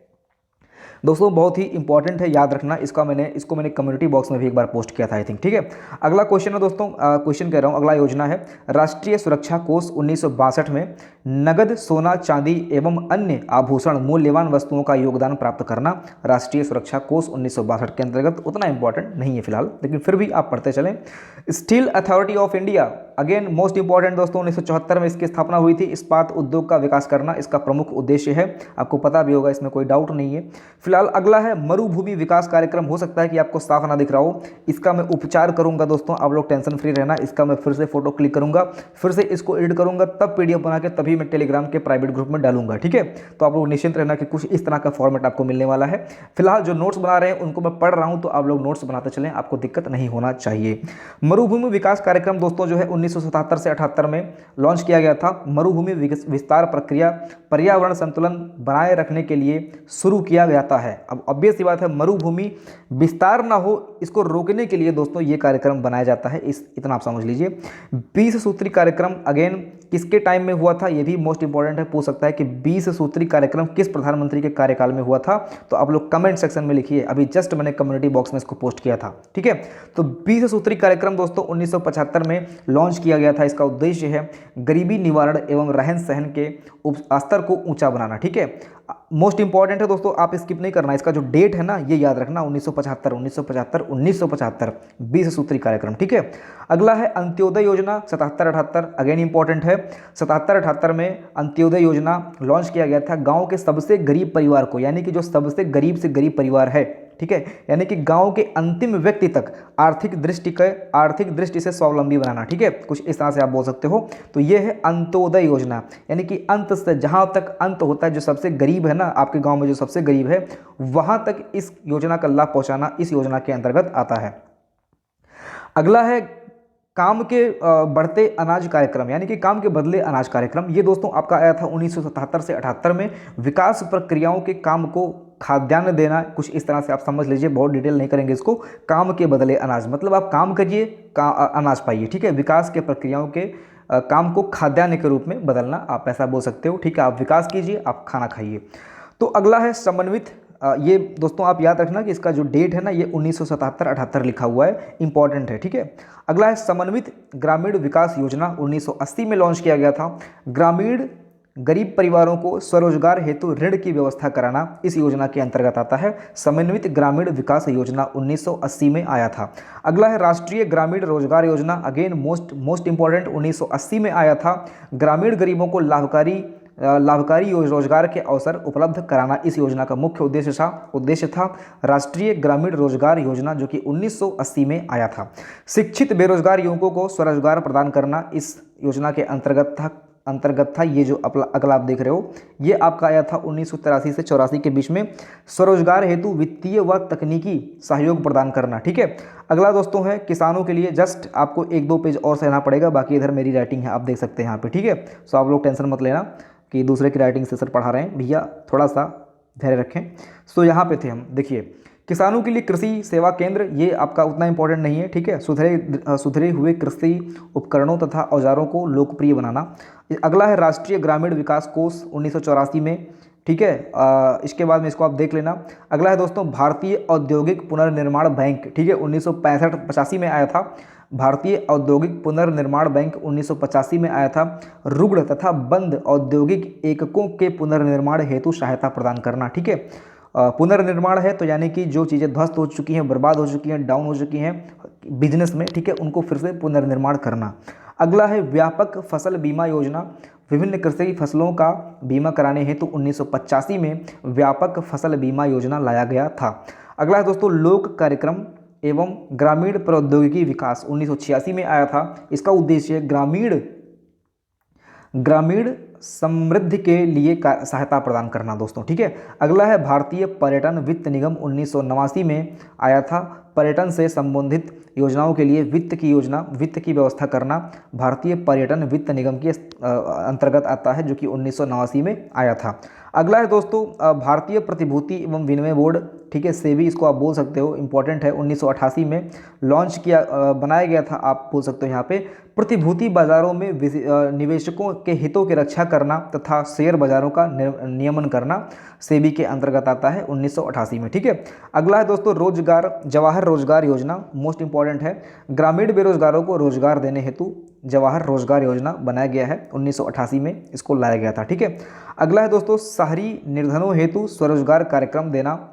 दोस्तों, बहुत ही इंपॉर्टेंट है, याद रखना। इसको मैंने कम्युनिटी बॉक्स में भी एक बार पोस्ट किया था आई थिंक। ठीक है, अगला क्वेश्चन है दोस्तों, क्वेश्चन कह रहा हूँ, अगला योजना है राष्ट्रीय सुरक्षा कोष 1962 में नगद सोना चांदी एवं अन्य आभूषण मूल्यवान वस्तुओं का योगदान प्राप्त करना। राष्ट्रीय सुरक्षा कोष 1962 के अंतर्गत, उतना इंपॉर्टेंट नहीं है फिलहाल, लेकिन फिर भी आप पढ़ते चलें। Steel authority of India, again most important दोस्तों, 1974 में इसकी स्थापना हुई थी। इस्पात उद्योग का विकास करना इसका प्रमुख उद्देश्य है, आपको पता भी होगा, इसमें कोई डाउट नहीं है। फिलहाल अगला है मरुभूमि विकास कार्यक्रम। हो सकता है कि आपको साफ ना दिख रहा हो, इसका मैं उपचार करूंगा दोस्तों, आप लोग टेंशन फ्री रहना। इसका मैं फिर से फोटो क्लिक करूंगा, फिर से इसको एडिट करूंगा, तब पीडीएफ बना के तभी मैं टेलीग्राम के प्राइवेट ग्रुप में डालूंगा। ठीक है, तो आप लोग निश्चिंत रहना कि कुछ इस तरह का फॉर्मेट आपको मिलने वाला है। फिलहाल जो नोट्स बना रहे हैं उनको मैं पढ़ रहा हूं, तो आप लोग नोट्स बनाते चलें, आपको दिक्कत नहीं होना चाहिए। मरुभूमि विकास कार्यक्रम दोस्तों जो है 1977 से 78 में लॉन्च किया गया था। मरुभूमि विस्तार प्रक्रिया पर्यावरण संतुलन बनाए रखने के लिए शुरू किया जाता है। अब ऑब्वियस सी बात है, मरुभूमि विस्तार ना हो इसको रोकने के लिए दोस्तों ये कार्यक्रम बनाया जाता है, इतना आप समझ लीजिए। 20 सूत्री कार्यक्रम अगेन किसके टाइम में हुआ था, ये ये भी मोस्ट इंपॉर्टेंट है, पूछ सकता है कि 20 सूत्री कार्यक्रम किस प्रधानमंत्री के कार्यकाल में हुआ था। तो आप लोग कमेंट सेक्शन में लिखिए, अभी जस्ट मैंने कम्युनिटी बॉक्स में इसको पोस्ट किया था। ठीक है, तो 20 सूत्री कार्यक्रम दोस्तों 1975 में लॉन्च किया गया था। इसका उद्देश्य है गरीबी निवारण एवं रहन सहन के स्तर को ऊंचा बनाना। ठीक है, मोस्ट इंपॉर्टेंट है दोस्तों, आप स्किप नहीं करना, इसका जो डेट है ना ये याद रखना, 1975 20 सूत्री कार्यक्रम। ठीक है, अगला है अंत्योदय योजना 77-78, अगेन इंपॉर्टेंट है। 77-78 में अंत्योदय योजना लॉन्च किया गया था गांव के सबसे गरीब परिवार को, यानी कि जो सबसे गरीब से गरीब परिवार है, ठीक है, यानी कि गांव के अंतिम व्यक्ति तक आर्थिक दृष्टि से स्वावलंबी बनाना। ठीक है, कुछ इस तरह से आप बोल सकते हो। तो ये है अंत्योदय योजना, यानी कि अंत से जहां तक अंत होता है, जो सबसे गरीब है ना आपके गांव में, जो सबसे गरीब है वहां तक इस योजना का लाभ पहुंचाना इस योजना के अंतर्गत आता है। अगला है काम के बढ़ते अनाज कार्यक्रम, यानी कि काम के बदले अनाज कार्यक्रम। ये दोस्तों आपका आया था 1977 से 78 में। विकास प्रक्रियाओं के काम को खाद्यान्न देना, कुछ इस तरह से आप समझ लीजिए, बहुत डिटेल नहीं करेंगे इसको। काम के बदले अनाज मतलब आप काम करिए, अनाज पाइए। ठीक है, विकास के प्रक्रियाओं के काम को खाद्यान्न के रूप में बदलना, आप ऐसा बोल सकते हो। ठीक है, आप विकास कीजिए, आप खाना खाइए। तो अगला है समन्वित, ये दोस्तों आप याद रखना कि इसका जो डेट है ना ये 1977-78 लिखा हुआ है, इंपॉर्टेंट है। ठीक है, अगला है समन्वित ग्रामीण विकास योजना 1980 में लॉन्च किया गया था। ग्रामीण गरीब परिवारों को स्वरोजगार हेतु ऋण की व्यवस्था कराना इस योजना के अंतर्गत आता है। समन्वित ग्रामीण विकास योजना 1980 में आया था। अगला है राष्ट्रीय ग्रामीण रोजगार योजना, अगेन मोस्ट इंपॉर्टेंट, 1980 में आया था। ग्रामीण गरीबों को लाभकारी रोजगार के अवसर उपलब्ध कराना इस योजना का मुख्य उद्देश्य था। राष्ट्रीय ग्रामीण रोजगार योजना जो कि 1980 में आया था। शिक्षित बेरोजगार युवकों को स्वरोजगार प्रदान करना इस योजना के अंतर्गत था। ये जो अगला आप देख रहे हो ये आपका आया था 1983 से 84 के बीच में। स्वरोजगार हेतु वित्तीय व तकनीकी सहयोग प्रदान करना। ठीक है, अगला दोस्तों है किसानों के लिए, जस्ट आपको 1-2 पेज और सहना पड़ेगा, बाकी इधर मेरी राइटिंग है, आप देख सकते हैं यहाँ पे। ठीक है, सो आप लोग टेंशन मत लेना कि दूसरे की राइटिंग से सर पढ़ा रहे हैं, भैया थोड़ा सा धैर्य रखें। सो यहाँ पे थे हम, देखिए किसानों के लिए कृषि सेवा केंद्र, ये आपका उतना इंपॉर्टेंट नहीं है। ठीक है, सुधरे हुए कृषि उपकरणों तथा औजारों को लोकप्रिय बनाना। अगला है राष्ट्रीय ग्रामीण विकास कोष 1984 में। ठीक है, इसके बाद में इसको आप देख लेना। अगला है दोस्तों भारतीय औद्योगिक पुनर्निर्माण बैंक। ठीक है, 1965-85 में आया था। भारतीय औद्योगिक पुनर्निर्माण बैंक 1985 में आया था। रुग्ण तथा बंद औद्योगिक एककों के पुनर्निर्माण हेतु सहायता प्रदान करना। ठीक है, पुनर्निर्माण है तो यानी कि जो चीज़ें ध्वस्त हो चुकी हैं, बर्बाद हो चुकी हैं, डाउन हो चुकी हैं बिजनेस में, ठीक है, उनको फिर से पुनर्निर्माण करना। अगला है व्यापक फसल बीमा योजना। विभिन्न कृषि फसलों का बीमा कराने हेतु 1985 में व्यापक फसल बीमा योजना लाया गया था। अगला है दोस्तों लोक कार्यक्रम एवं ग्रामीण प्रौद्योगिकी विकास 1986 में आया था। इसका उद्देश्य ग्रामीण समृद्धि के लिए सहायता प्रदान करना दोस्तों। ठीक है, अगला है भारतीय पर्यटन वित्त निगम 1989 में आया था। पर्यटन से संबंधित योजनाओं के लिए वित्त की व्यवस्था करना भारतीय पर्यटन वित्त निगम के अंतर्गत आता है, जो कि 1989 में आया था। अगला है दोस्तों भारतीय प्रतिभूति एवं विनिमय बोर्ड। ठीक है, सेबी इसको आप बोल सकते हो, इंपॉर्टेंट है। 1988 में बनाया गया था, आप बोल सकते हो यहाँ पे। प्रतिभूति बाजारों में निवेशकों के हितों की रक्षा करना तथा शेयर बाजारों का नियमन करना सेबी के अंतर्गत आता है 1988 में। ठीक है, अगला है दोस्तों जवाहर रोजगार योजना, मोस्ट इंपॉर्टेंट है। ग्रामीण बेरोजगारों को रोजगार देने हेतु जवाहर रोजगार योजना बनाया गया है, 1988 में इसको लाया गया था। ठीक है, अगला है दोस्तों शहरी निर्धनों हेतु स्वरोजगार कार्यक्रम देना।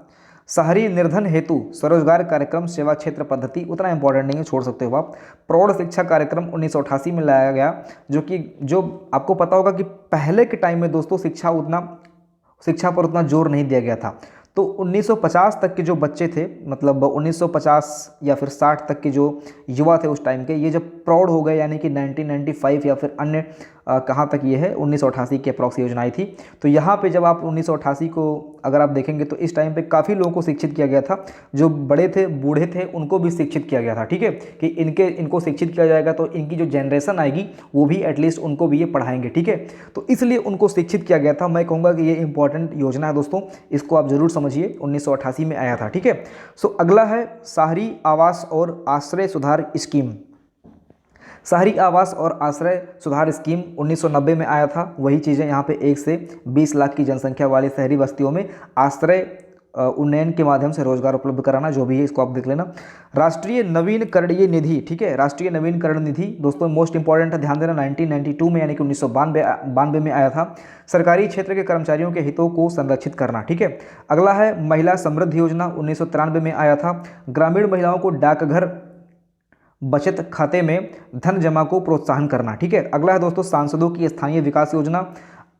शहरी निर्धन हेतु स्वरोजगार कार्यक्रम सेवा क्षेत्र पद्धति उतना इंपॉर्टेंट नहीं है, छोड़ सकते हो आप। प्रौढ़ शिक्षा कार्यक्रम 1988 में लाया गया, जो आपको पता होगा कि पहले के टाइम में दोस्तों शिक्षा पर उतना जोर नहीं दिया गया था। तो 1950 तक के जो बच्चे थे, मतलब 1950 या फिर 60 तक के जो युवा थे उस टाइम के, ये जब प्रौढ़ हो गए यानी कि 1995 या फिर अन्य कहाँ तक ये है 1988 की अप्रॉक्स योजना आई थी। तो यहाँ पे जब आप 1988 को अगर आप देखेंगे तो इस टाइम पे काफ़ी लोगों को शिक्षित किया गया था, जो बड़े थे बूढ़े थे उनको भी शिक्षित किया गया था। ठीक है, कि इनको शिक्षित किया जाएगा तो इनकी जो जनरेशन आएगी वो भी एटलीस्ट उनको भी ये पढ़ाएंगे। ठीक है, तो इसलिए उनको शिक्षित किया गया था। मैं कहूँगा कि ये इंपॉर्टेंट योजना है दोस्तों, इसको आप ज़रूर समझिए, 1988 में आया था। ठीक है, सो अगला है शहरी आवास और आश्रय सुधार स्कीम। शहरी आवास और आश्रय सुधार स्कीम 1990 में आया था। वही चीज़ें यहाँ पे 1 से 20 लाख की जनसंख्या वाली शहरी बस्तियों में आश्रय उन्नयन के माध्यम से रोजगार उपलब्ध कराना, जो भी है इसको आप देख लेना। राष्ट्रीय नवीनकरणीय निधि, ठीक है, राष्ट्रीय नवीनकरण निधि दोस्तों मोस्ट इंपॉर्टेंट है, ध्यान देना, 1992 में यानी कि 1992 में आया था। सरकारी क्षेत्र के कर्मचारियों के हितों को संरक्षित करना, ठीक है। अगला है महिला समृद्धि योजना, 1993 में आया था। ग्रामीण महिलाओं को डाकघर बचत खाते में धन जमा को प्रोत्साहन करना, ठीक है। अगला है दोस्तों सांसदों की स्थानीय विकास योजना,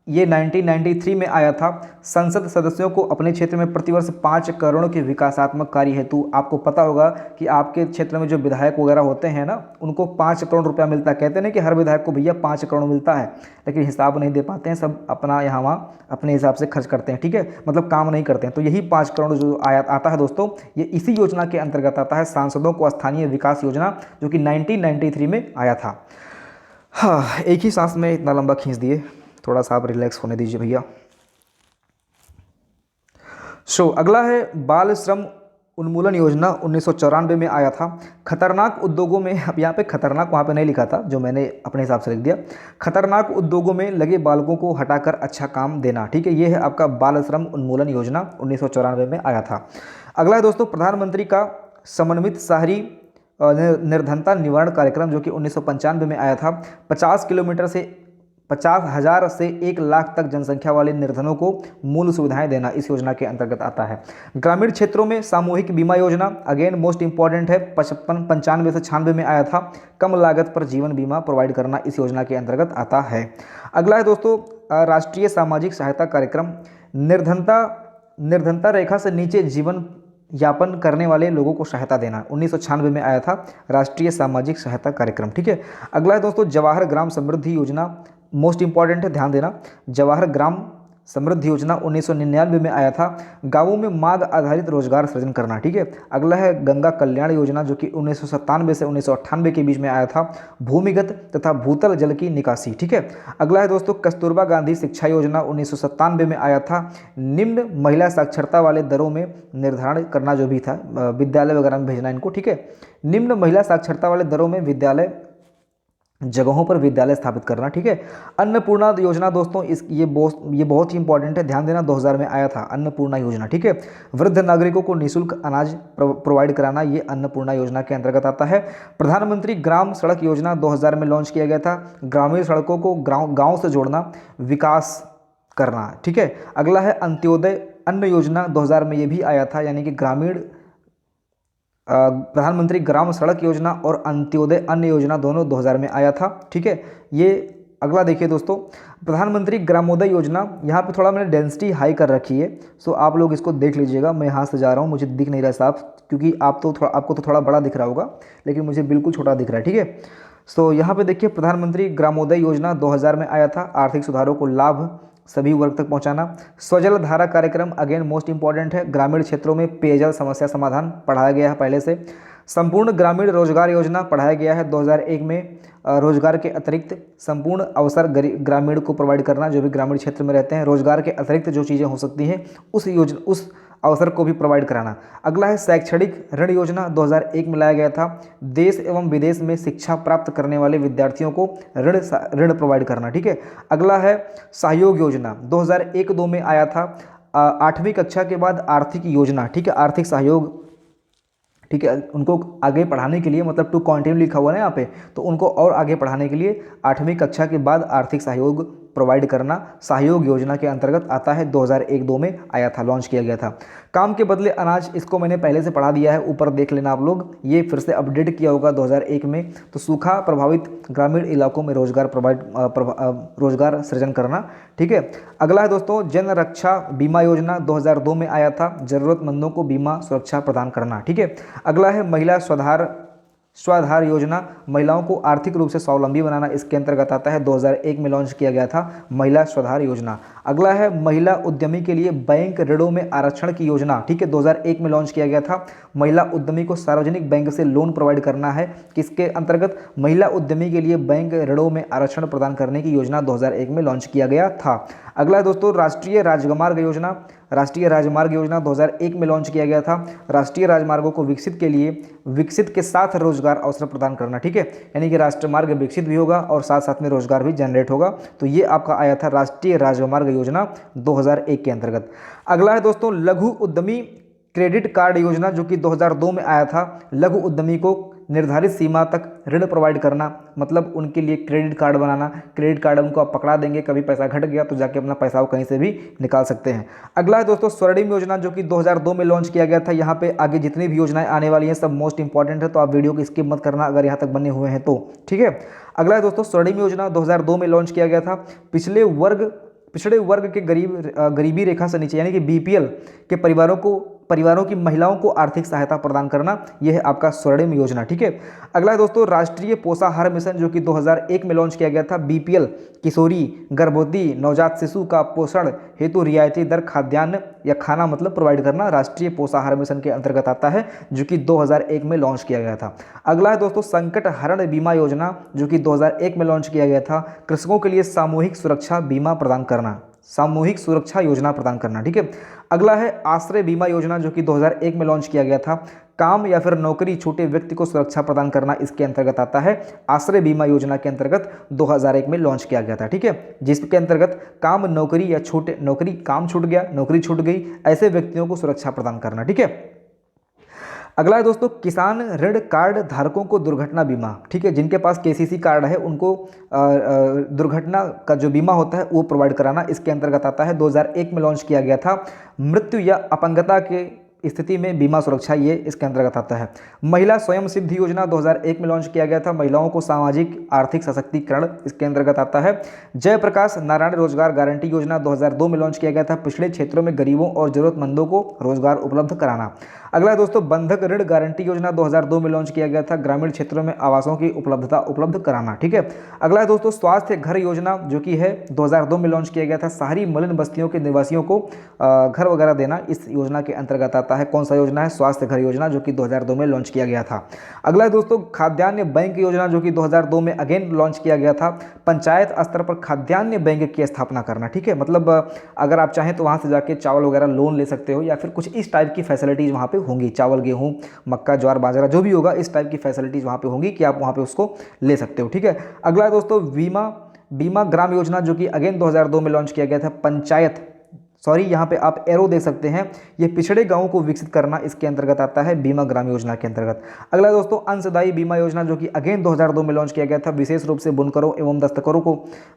ये 1993 में आया था। संसद सदस्यों को अपने क्षेत्र में प्रतिवर्ष 5 करोड़ के विकासात्मक कार्य हेतु, आपको पता होगा कि आपके क्षेत्र में जो विधायक वगैरह होते हैं ना, उनको 5 करोड़ रुपया मिलता है। कहते हैं कि हर विधायक को भैया 5 करोड़ मिलता है, लेकिन हिसाब नहीं दे पाते हैं, सब अपना यहाँ वहाँ अपने हिसाब से खर्च करते हैं, ठीक है, मतलब काम नहीं करते हैं। तो यही 5 करोड़ जो आता है दोस्तों, ये इसी योजना के अंतर्गत आता है, सांसदों को स्थानीय विकास योजना, जो कि 1993 में आया था। हाँ, एक ही सांस में इतना लंबा खींच दिए, थोड़ा सा आप रिलैक्स होने दीजिए भैया। अगला है बाल श्रम उन्मूलन योजना, 1994 में आया था। खतरनाक उद्योगों में, अब यहाँ पे खतरनाक वहाँ पे नहीं लिखा था, जो मैंने अपने हिसाब से लिख दिया। खतरनाक उद्योगों में लगे बालकों को हटाकर अच्छा काम देना, ठीक है, ये है आपका बाल श्रम उन्मूलन योजना, 1994 में आया था। अगला है दोस्तों प्रधानमंत्री का समन्वित शहरी निर्धनता निवारण कार्यक्रम, जो कि 1995 में आया था। 50,000 से 1 लाख तक जनसंख्या वाले निर्धनों को मूल सुविधाएं देना इस योजना के अंतर्गत आता है। ग्रामीण क्षेत्रों में सामूहिक बीमा योजना, अगेन मोस्ट इंपॉर्टेंट है, 95 से 96 में आया था। कम लागत पर जीवन बीमा प्रोवाइड करना इस योजना के अंतर्गत आता है। अगला है दोस्तों राष्ट्रीय सामाजिक सहायता कार्यक्रम, निर्धनता रेखा से नीचे जीवन यापन करने वाले लोगों को सहायता देना, 1996 में आया था राष्ट्रीय सामाजिक सहायता कार्यक्रम, ठीक है। अगला है दोस्तों जवाहर ग्राम समृद्धि योजना, मोस्ट इंपॉर्टेंट है, ध्यान देना, जवाहर ग्राम समृद्धि योजना 1999 में आया था। गांवों में मांग आधारित रोजगार सृजन करना, ठीक है। अगला है गंगा कल्याण योजना, जो कि 1997 से 1998 के बीच में आया था। भूमिगत तथा भूतल जल की निकासी, ठीक है। अगला है दोस्तों कस्तूरबा गांधी शिक्षा योजना, 1997 में आया था। निम्न महिला साक्षरता वाले दरों में निर्धारण करना, जो भी था विद्यालय वगैरह में भेजना इनको, ठीक है। निम्न महिला साक्षरता वाले दरों में विद्यालय जगहों पर विद्यालय स्थापित करना, ठीक है। अन्नपूर्णा योजना दोस्तों ये बहुत ही इंपॉर्टेंट है, ध्यान देना, 2000 में आया था अन्नपूर्णा योजना, ठीक है। वृद्ध नागरिकों को निःशुल्क अनाज प्रोवाइड कराना, ये अन्नपूर्णा योजना के अंतर्गत आता है। प्रधानमंत्री ग्राम सड़क योजना 2000 में लॉन्च किया गया था। ग्रामीण सड़कों को गाँव से जोड़ना, विकास करना, ठीक है। अगला है अंत्योदय अन्न योजना, 2000 में ये भी आया था, यानी कि ग्रामीण प्रधानमंत्री ग्राम सड़क योजना और अंत्योदय अन्न योजना दोनों 2000 में आया था, ठीक है। ये अगला देखिए दोस्तों प्रधानमंत्री ग्रामोदय योजना, यहाँ पे थोड़ा मैंने डेंसिटी हाई कर रखी है, सो आप लोग इसको देख लीजिएगा। मैं यहाँ से जा रहा हूँ, मुझे दिख नहीं रहा साफ, क्योंकि आपको तो थोड़ा बड़ा दिख रहा होगा, लेकिन मुझे बिल्कुल छोटा दिख रहा है, ठीक है। सो यहाँ पे देखिए प्रधानमंत्री ग्रामोदय योजना 2000 में आया था। आर्थिक सुधारों को लाभ सभी वर्ग तक पहुंचाना। स्वजल धारा कार्यक्रम अगेन मोस्ट इंपॉर्टेंट है, ग्रामीण क्षेत्रों में पेयजल समस्या समाधान पढ़ाया गया है पहले से। संपूर्ण ग्रामीण रोजगार योजना पढ़ाया गया है 2001 में। रोजगार के अतिरिक्त संपूर्ण अवसर ग्रामीण को प्रोवाइड करना, जो भी ग्रामीण क्षेत्र में रहते हैं, रोजगार के अतिरिक्त जो चीज़ें हो सकती हैं उस अवसर को भी प्रोवाइड कराना। अगला है शैक्षणिक ऋण योजना, 2001 में लाया गया था। देश एवं विदेश में शिक्षा प्राप्त करने वाले विद्यार्थियों को ऋण प्रोवाइड करना, ठीक है। अगला है सहयोग योजना, 2001-2 में आया था। 8वीं कक्षा के बाद आर्थिक योजना, ठीक है, आर्थिक सहयोग, ठीक है, उनको आगे पढ़ाने के लिए, मतलब टू कंटिन्यू लिखा हुआ है ना यहाँ पे, तो उनको और आगे पढ़ाने के लिए 8वीं कक्षा के बाद आर्थिक सहयोग प्रोवाइड करना सहयोग योजना के अंतर्गत आता है। 2001-2 में आया था, लॉन्च किया गया था। काम के बदले अनाज, इसको मैंने पहले से पढ़ा दिया है, ऊपर देख लेना आप लोग, ये फिर से अपडेट किया होगा 2001 में। तो सूखा प्रभावित ग्रामीण इलाकों में रोजगार सृजन करना, ठीक है। अगला है दोस्तों जन रक्षा बीमा योजना, 2002 में आया था। जरूरतमंदों को बीमा सुरक्षा प्रदान करना, ठीक है। अगला है महिला स्वाधार योजना, महिलाओं को आर्थिक रूप से स्वावलंबी बनाना, इसके अंतर्गत आता है। 2001 में लॉन्च किया गया था महिला स्वाधार योजना। अगला है महिला उद्यमी के लिए बैंक ऋणों में आरक्षण की योजना, ठीक है, 2001 में लॉन्च किया गया था। महिला उद्यमी को सार्वजनिक बैंक से लोन प्रोवाइड करना है, किसके अंतर्गत, महिला उद्यमी के लिए बैंक ऋणों में आरक्षण प्रदान करने की योजना 2001 में लॉन्च किया गया था। अगला है दोस्तों राष्ट्रीय राजमार्ग योजना, राष्ट्रीय राजमार्ग योजना 2001 में लॉन्च किया गया था। राष्ट्रीय राजमार्गों को विकसित के लिए विकसित के साथ रोजगार अवसर प्रदान करना, ठीक है, यानी कि राष्ट्रमार्ग विकसित भी होगा और साथ साथ में रोजगार भी जनरेट होगा। तो ये आपका आया था राष्ट्रीय राजमार्ग योजना 2001 के अंतर्गत। अगला है दोस्तों लघु उद्यमी क्रेडिट कार्ड योजना, जो कि 2002 में आया था। लघु उद्यमी को निर्धारित सीमा तक ऋण प्रोवाइड करना, मतलब उनके लिए क्रेडिट कार्ड बनाना। क्रेडिट कार्ड उनको आप पकड़ा देंगे, कभी पैसा घट गया तो जाके अपना पैसा वो कहीं से भी निकाल सकते हैं। अगला है दोस्तों स्वर्णिम योजना, जो कि 2002 में लॉन्च किया गया था। यहाँ पे आगे जितनी भी योजनाएं आने वाली हैं सब मोस्ट इंपॉर्टेंट है, तो आप वीडियो को स्किप मत करना अगर यहाँ तक बने हुए हैं तो, ठीक है। अगला है दोस्तों स्वर्णिम योजना 2002 में लॉन्च किया गया था। पिछड़े वर्ग के गरीबी रेखा से नीचे यानी कि बीपीएल के परिवारों की महिलाओं को आर्थिक सहायता प्रदान करना, यह है आपका स्वर्णिम योजना, ठीक है। अगला है दोस्तों राष्ट्रीय पोषाहार मिशन, जो कि 2001 में लॉन्च किया गया था। बीपीएल किशोरी, गर्भवती, नवजात शिशु का पोषण हेतु रियायती दर खाद्यान्न या खाना मतलब प्रोवाइड करना राष्ट्रीय पोषाहार मिशन के अंतर्गत आता है, जो कि 2001 में लॉन्च किया गया था। अगला है दोस्तों संकट हरण बीमा योजना, जो कि 2001 में लॉन्च किया गया था। कृषकों के लिए सामूहिक सुरक्षा बीमा प्रदान करना, सामूहिक सुरक्षा योजना प्रदान करना, ठीक है। अगला है आश्रय बीमा योजना, जो कि 2001 में लॉन्च किया गया था। काम या फिर नौकरी छूटे व्यक्ति को सुरक्षा प्रदान करना इसके अंतर्गत आता है। आश्रय बीमा योजना के अंतर्गत 2001 में लॉन्च किया गया था, ठीक है, जिसके अंतर्गत काम, नौकरी या काम छूट गया, नौकरी छूट गई, ऐसे व्यक्तियों को सुरक्षा प्रदान करना, ठीक है। अगला है दोस्तों किसान ऋण कार्ड धारकों को दुर्घटना बीमा, ठीक है, जिनके पास केसीसी कार्ड है उनको दुर्घटना का जो बीमा होता है वो प्रोवाइड कराना इसके अंतर्गत आता है। 2001 में लॉन्च किया गया था। मृत्यु या अपंगता के स्थिति में बीमा सुरक्षा, ये इसके अंतर्गत आता है। महिला स्वयं सिद्धि योजना 2001 में लॉन्च किया गया था। महिलाओं को सामाजिक आर्थिक सशक्तिकरण इसके अंतर्गत आता है। जयप्रकाश नारायण रोजगार गारंटी योजना 2002 में लॉन्च किया गया था। पिछड़े क्षेत्रों में गरीबों और जरूरतमंदों को रोजगार उपलब्ध कराना। अगला दोस्तों बंधक ऋण गारंटी योजना 2002 में लॉन्च किया गया था। ग्रामीण क्षेत्रों में आवासों की उपलब्धता उपलब्ध कराना, ठीक है। अगला दोस्तों स्वास्थ्य घर योजना, जो कि है 2002 में लॉन्च किया गया था। शहरी मलिन बस्तियों के निवासियों को घर वगैरह देना इस योजना के अंतर्गत आता है। कौन सा योजना है? स्वास्थ्य घर योजना, जो कि 2002 में लॉन्च किया गया था। अगला दोस्तों खाद्यान्न बैंक योजना, जो कि 2002 में अगेन लॉन्च किया गया था। पंचायत स्तर पर खाद्यान्न बैंक की स्थापना करना, ठीक है, मतलब अगर आप चाहें तो वहाँ से जाके चावल वगैरह लोन ले सकते हो या फिर कुछ इस टाइप की फैसिलिटीज़ वहाँ पे होंगी। चावल, गेहूं, मक्का, ज्वार, बाजरा जो भी होगा इस टाइप की फैसिलिटीज़ वहाँ पे होंगी कि आप वहाँ पे उसको ले सकते हो, ठीक है। अगला दोस्तों बीमा ग्राम योजना, जो कि अगेन 2002 में लॉन्च किया गया था। यहाँ पे आप एरो देख सकते हैं, ये पिछड़े गांवों को विकसित करना इसके अंतर्गत आता है बीमा ग्राम योजना के अंतर्गत। अगला दोस्तों अंशदायी बीमा योजना, जो कि अगेन 2002 में लॉन्च किया गया था। विशेष रूप से बुनकरों एवं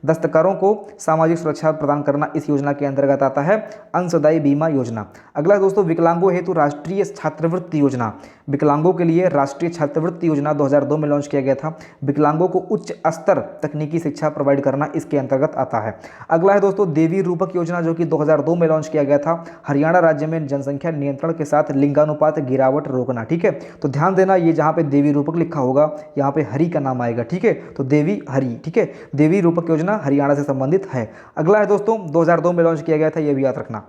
दस्तकारों को सामाजिक सुरक्षा प्रदान करना इस योजना के अंतर्गत आता है अंशदायी बीमा योजना। अगला दोस्तों विकलांगों हेतु राष्ट्रीय छात्रवृत्ति योजना, विकलांगों के लिए राष्ट्रीय छात्रवृत्ति योजना 2002 में लॉन्च किया गया था। विकलांगों को उच्च स्तर तकनीकी शिक्षा प्रोवाइड करना इसके अंतर्गत आता है। अगला है दोस्तों देवी रूपक योजना, जो कि 2002 में लॉन्च किया गया था। हरियाणा राज्य में जनसंख्या नियंत्रण के साथ लिंगानुपात गिरावट रोकना, ठीक है। तो ध्यान देना, ये जहां पे देवी रूपक लिखा होगा यहाँ पे हरि का नाम आएगा, ठीक है, तो देवी हरि, ठीक है। देवी रूपक योजना हरियाणा से संबंधित है। अगला है दोस्तों 2002 में लॉन्च किया गया था, ये भी याद रखना।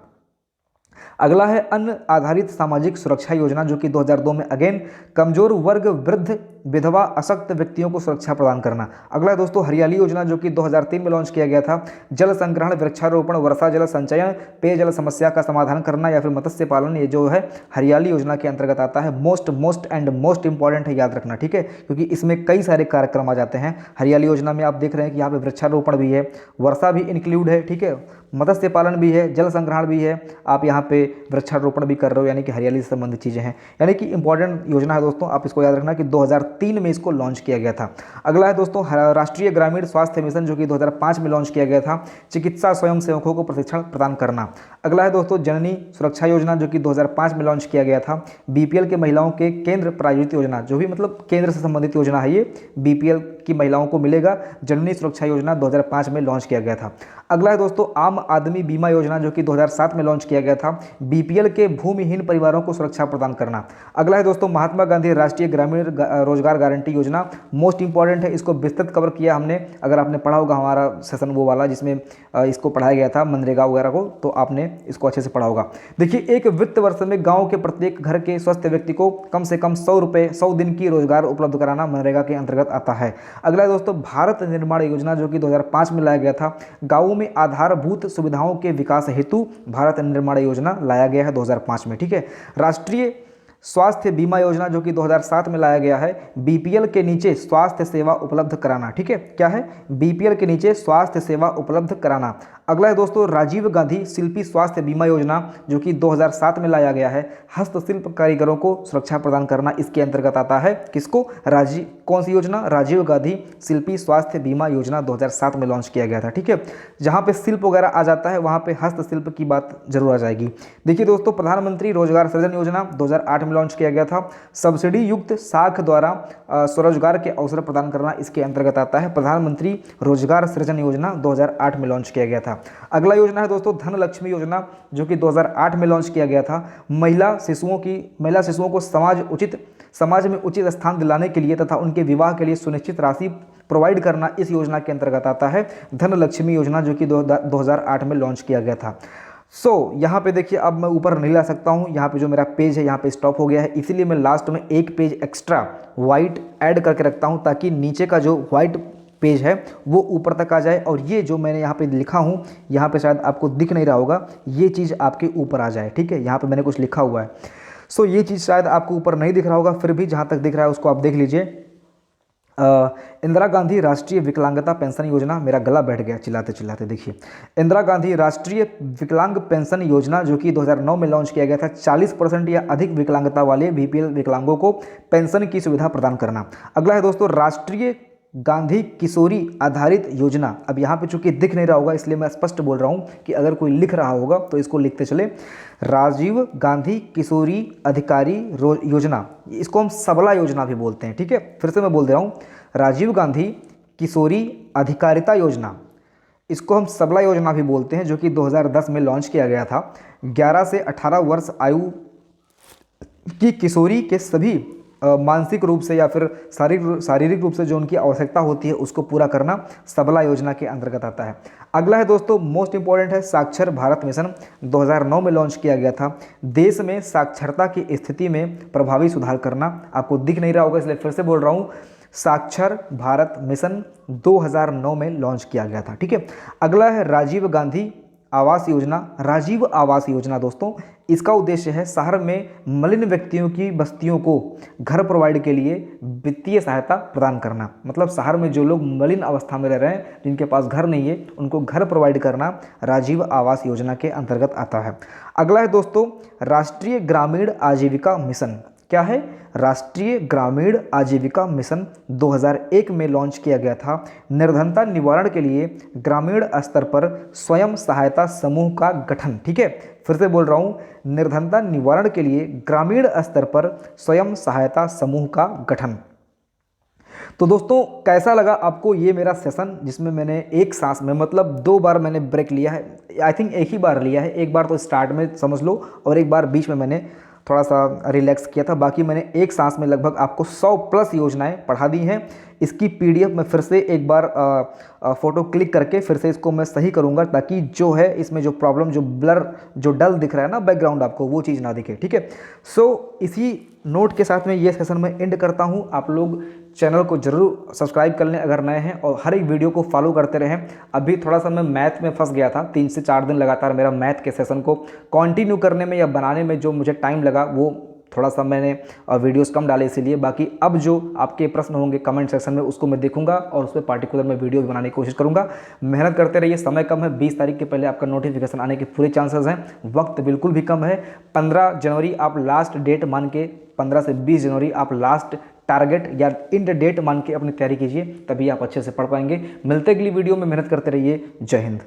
अगला है अन्न आधारित सामाजिक सुरक्षा योजना, जो कि 2002 में अगेन कमजोर वर्ग, वृद्ध, विधवा, अशक्त व्यक्तियों को सुरक्षा प्रदान करना। अगला दोस्तों हरियाली योजना, जो कि 2003 में लॉन्च किया गया था। जल संग्रहण, वृक्षारोपण, वर्षा जल संचयन, पेयजल समस्या का समाधान करना या फिर मत्स्य पालन, ये जो है हरियाली योजना के अंतर्गत आता है। मोस्ट इंपॉर्टेंट है, याद रखना, ठीक है, क्योंकि इसमें कई सारे कार्यक्रम आ जाते हैं। हरियाली योजना में आप देख रहे हैं कि यहाँ पे वृक्षारोपण भी है, वर्षा भी इंक्लूड है, ठीक है, मत्स्य पालन भी है, जल संग्रहण भी है, आप यहाँ पे वृक्षारोपण भी कर रहे हो, यानी कि हरियाली से संबंधित चीज़ें हैं, यानी कि इंपॉर्टेंट योजना है दोस्तों। आप इसको याद रखना कि 2003 में इसको लॉन्च किया गया था। अगला है दोस्तों राष्ट्रीय ग्रामीण स्वास्थ्य मिशन, जो कि 2005 में लॉन्च किया गया था। चिकित्सा स्वयंसेवकों को प्रशिक्षण प्रदान करना। अगला है दोस्तों जननी सुरक्षा योजना, जो कि 2005 में लॉन्च किया गया था। बीपीएल के महिलाओं के केंद्र प्रायोजित योजना, जो भी मतलब केंद्र से संबंधित योजना है, ये बीपीएल की महिलाओं को मिलेगा। जननी सुरक्षा योजना 2005 में लॉन्च किया गया था। अगला है दोस्तों आम आदमी बीमा योजना, जो कि 2007 में लॉन्च किया गया था, बीपीएल के भूमिहीन परिवारों को सुरक्षा प्रदान करना। अगला है दोस्तों महात्मा गांधी राष्ट्रीय ग्रामीण रोजगार गारंटी योजना, मोस्ट इंपॉर्टेंट है, इसको विस्तृत कवर किया हमने। अगर आपने पढ़ा होगा हमारा सेशन वो वाला जिसमें इसको पढ़ाया गया था मनरेगा वगैरह को, तो आपने इसको अच्छे से पढ़ा होगा। देखिए, एक वित्त वर्ष में गाँव के प्रत्येक घर के स्वस्थ व्यक्ति को कम से कम 100 रुपये 100 दिन की रोजगार उपलब्ध कराना मनरेगा के अंतर्गत आता है। अगला है दोस्तों भारत निर्माण योजना, जो कि 2005 में लाया गया था। गाँवों में आधारभूत सुविधाओं के विकास हेतु भारत निर्माण योजना लाया गया है 2005 में। ठीक है। राष्ट्रीय स्वास्थ्य बीमा योजना, जो कि 2007 में लाया गया है, बीपीएल के नीचे स्वास्थ्य सेवा उपलब्ध कराना। ठीक है, क्या है? बीपीएल के नीचे स्वास्थ्य सेवा उपलब्ध कराना। अगला है दोस्तों राजीव गांधी शिल्पी स्वास्थ्य बीमा योजना, जो कि 2007 में लाया गया है, हस्तशिल्प कारीगरों को सुरक्षा प्रदान करना इसके अंतर्गत आता है। किसको? कौन सी योजना? राजीव गांधी शिल्पी स्वास्थ्य बीमा योजना 2007 में लॉन्च किया गया था। ठीक है, जहाँ पे शिल्प वगैरह आ जाता है वहाँ पे हस्तशिल्प की बात जरूर आ जाएगी। देखिए दोस्तों प्रधानमंत्री रोजगार सृजन योजना 2008 में लॉन्च किया गया था, सब्सिडी युक्त साख द्वारा स्वरोजगार के अवसर प्रदान करना इसके अंतर्गत आता है। प्रधानमंत्री रोजगार सृजन योजना 2008 में लॉन्च किया गया था। अगला योजना है दोस्तों धन लक्ष्मी योजना, जो कि 2008 में लॉन्च किया गया था। महिला शिशुओं को समाज में उचित स्थान दिलाने के लिए तथा उनके विवाह के लिए सुनिश्चित राशि प्रोवाइड करना इस योजना के अंतर्गत आता है। धन लक्ष्मी योजना, जो कि 2008 में लॉन्च किया गया था। यहाँ पे देखिए, अब मैं ऊपर नहीं ला सकता हूँ, यहाँ पे जो मेरा पेज है यहाँ पे स्टॉप हो गया है, इसीलिए मैं लास्ट में एक पेज एक्स्ट्रा वाइट ऐड करके रखता हूँ ताकि नीचे का जो वाइट पेज है वो ऊपर तक आ जाए, और ये जो मैंने यहाँ पे लिखा हूँ, यहाँ पे शायद आपको दिख नहीं रहा होगा, ये चीज़ आपके ऊपर आ जाए। ठीक है, यहाँ पे मैंने कुछ लिखा हुआ है, ये चीज़ शायद आपको ऊपर नहीं दिख रहा होगा, फिर भी जहाँ तक दिख रहा है उसको आप देख लीजिए। इंदिरा गांधी राष्ट्रीय विकलांगता पेंशन योजना, मेरा गला बैठ गया चिल्लाते चिल्लाते। देखिए, इंदिरा गांधी राष्ट्रीय विकलांग पेंशन योजना, जो कि 2009 में लॉन्च किया गया था, 40% या अधिक विकलांगता वाले बीपीएल विकलांगों को पेंशन की सुविधा प्रदान करना। अगला है दोस्तों राष्ट्रीय गांधी किशोरी आधारित योजना। अब यहाँ पे चूंकि दिख नहीं रहा होगा इसलिए मैं स्पष्ट बोल रहा हूँ कि अगर कोई लिख रहा होगा तो इसको लिखते चले। राजीव गांधी किशोरी अधिकारी योजना, इसको हम सबला योजना भी बोलते हैं। ठीक है, फिर से मैं बोल दे रहा हूँ, राजीव गांधी किशोरी अधिकारिता योजना, इसको हम सबला योजना भी बोलते हैं, जो कि 2010 में लॉन्च किया गया था। 11 से 18 वर्ष आयु की किशोरी के सभी मानसिक रूप से या फिर शारीरिक रूप से जो उनकी आवश्यकता होती है उसको पूरा करना सबला योजना के अंतर्गत आता है। अगला है दोस्तों मोस्ट इंपॉर्टेंट है साक्षर भारत मिशन, 2009 में लॉन्च किया गया था। देश में साक्षरता की स्थिति में प्रभावी सुधार करना। आपको दिख नहीं रहा होगा इसलिए फिर से बोल रहा हूँ, साक्षर भारत मिशन 2009 में लॉन्च किया गया था। ठीक है, अगला है राजीव गांधी आवास योजना। राजीव आवास योजना दोस्तों, इसका उद्देश्य है शहर में मलिन व्यक्तियों की बस्तियों को घर प्रोवाइड के लिए वित्तीय सहायता प्रदान करना। मतलब शहर में जो लोग मलिन अवस्था में रह रहे हैं, जिनके पास घर नहीं है, उनको घर प्रोवाइड करना राजीव आवास योजना के अंतर्गत आता है। अगला है दोस्तों राष्ट्रीय ग्रामीण आजीविका मिशन। क्या है? राष्ट्रीय ग्रामीण आजीविका मिशन 2001 में लॉन्च किया गया था। निर्धनता निवारण के लिए ग्रामीण स्तर पर स्वयं सहायता समूह का गठन। ठीक है, फिर से बोल रहा हूँ, निर्धनता निवारण के लिए ग्रामीण स्तर पर स्वयं सहायता समूह का गठन। तो दोस्तों कैसा लगा आपको ये मेरा सेशन, जिसमें मैंने एक सांस में, मतलब 2 बार मैंने ब्रेक लिया है, आई थिंक एक ही बार लिया है, एक बार तो स्टार्ट में समझ लो और एक बार बीच में मैंने थोड़ा सा रिलैक्स किया था। बाकी मैंने एक सांस में लगभग आपको 100+ योजनाएं पढ़ा दी हैं। इसकी पीडीएफ मैं फिर से एक बार फ़ोटो क्लिक करके फिर से इसको मैं सही करूंगा, ताकि जो है इसमें जो प्रॉब्लम, जो ब्लर, जो डल दिख रहा है ना बैकग्राउंड, आपको वो चीज़ ना दिखे। ठीक है, इसी नोट के साथ में ये सेशन में एंड करता हूँ। आप लोग चैनल को जरूर सब्सक्राइब कर लें अगर नए हैं, और हर एक वीडियो को फॉलो करते रहें। अभी थोड़ा सा मैं मैथ में फंस गया था, 3 से 4 दिन लगातार मेरा मैथ के सेशन को कंटिन्यू करने में या बनाने में जो मुझे टाइम लगा, वो थोड़ा सा मैंने वीडियोस कम डाले इसीलिए। बाकी अब जो आपके प्रश्न होंगे कमेंट सेक्शन में, उसको मैं देखूंगा और उस पर पार्टिकुलर मैं वीडियो बनाने की कोशिश करूंगा। मेहनत करते रहिए, समय कम है, 20 तारीख के पहले आपका नोटिफिकेशन आने के पूरे चांसेस हैं। वक्त बिल्कुल भी कम है। 15 जनवरी आप लास्ट डेट मान के, 15 से 20 जनवरी आप लास्ट टारगेट या इंड डेट मान के अपनी तैयारी कीजिए, तभी आप अच्छे से पढ़ पाएंगे। मिलते अगली वीडियो में, मेहनत करते रहिए। जय हिंद।